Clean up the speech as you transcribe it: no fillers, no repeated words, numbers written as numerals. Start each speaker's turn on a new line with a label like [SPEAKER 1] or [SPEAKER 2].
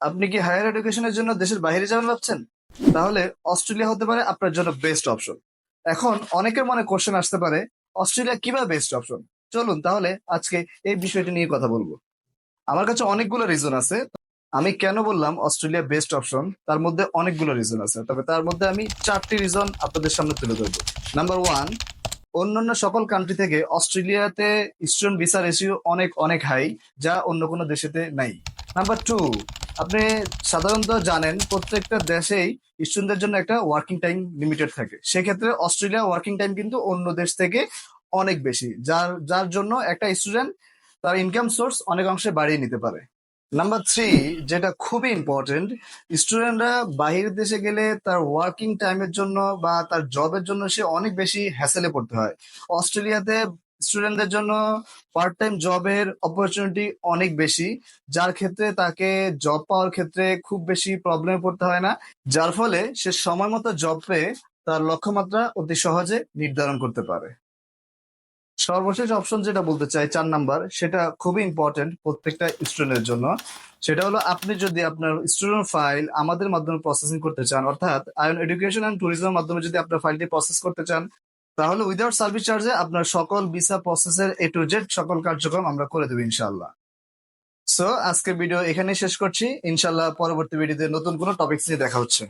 [SPEAKER 1] আপনি কি হায়ার এডুকেশনের জন্য দেশের বাইরে যাবেন ভাবছেন? তাহলে অস্ট্রেলিয়া হতে পারে আপনার জন্য বেস্ট অপশন। এখন অনেকের মনে কোশ্চেন আসতে পারে, অস্ট্রেলিয়া কিভাবে বেস্ট অপশন? চলুন তাহলে আজকে এই বিষয়টি নিয়ে কথা বলবো। আমার কাছে অনেকগুলো রিজন আছে। আমি কেন বললাম অস্ট্রেলিয়া বেস্ট অপশন, তার মধ্যে অনেকগুলো রিজন আছে, তবে তার মধ্যে আমি 4টি রিজন আপনাদের সামনে তুলে ধরবো। নাম্বার ওয়ান, অন্যান্য সকল কান্ট্রি থেকে অস্ট্রেলিয়াতে স্টুডেন্ট ভিসা রেশিও অনেক অনেক হাই, যা অন্য কোনো দেশেতে নাই। নাম্বার টু, আপনি সাধারণত জানেন প্রত্যেকটা দেশেই স্টুডেন্টদের জন্য একটা ওয়ার্কিং টাইম লিমিটেড থাকে। সেক্ষেত্রে অস্ট্রেলিয়া ওয়ার্কিং টাইম কিন্তু অন্য দেশ থেকে অনেক বেশি, যার যার জন্য একটা স্টুডেন্ট তার ইনকাম সোর্স অনেক অংশে বাড়িয়ে নিতে পারে। নাম্বার থ্রি, যেটা খুবই ইম্পর্টেন্ট, স্টুডেন্টরা বাহির দেশে গেলে তার ওয়ার্কিং টাইমের জন্য বা তার জবের জন্য সে অনেক বেশি হ্যাসেলে পড়তে হয়। অস্ট্রেলিয়াতে স্টুডেন্টদের জন্য পার্ট টাইম জবের অপরচুনিটি অনেক বেশি, যার ক্ষেত্রে তাকে জব পাওয়ার ক্ষেত্রে খুব বেশি প্রবলেমে পড়তে হয় না, যার ফলে সে সময় মতো জব পেয়ে তার লক্ষ্যমাত্রা অতি সহজে নির্ধারণ করতে পারে। সর্বশেষ অপশন যেটা বলতে চাই, 4 নাম্বার, সেটা খুবই ইম্পর্টেন্ট প্রত্যেকটা স্টুডেন্টের জন্য। সেটা হলো, আপনি যদি আপনার স্টুডেন্ট ফাইল আমাদের মাধ্যমে প্রসেসিং করতে চান, অর্থাৎ আয়ন এডুকেশন অ্যান্ড ট্যুরিজমের মাধ্যমে যদি আপনার ফাইলটি প্রসেস করতে চান, তাহলে উইদাউট সার্ভিস চার্জে আপনার সকল ভিসা প্রসেসের A to Z সকল কার্যক্রম আমরা করে দেবো ইনশাআল্লাহ। সো আজকে ভিডিও এখানেই শেষ করছি। ইনশাআল্লাহ পরবর্তী ভিডিওতে নতুন কোনো টপিকস নিয়ে দেখা হচ্ছে।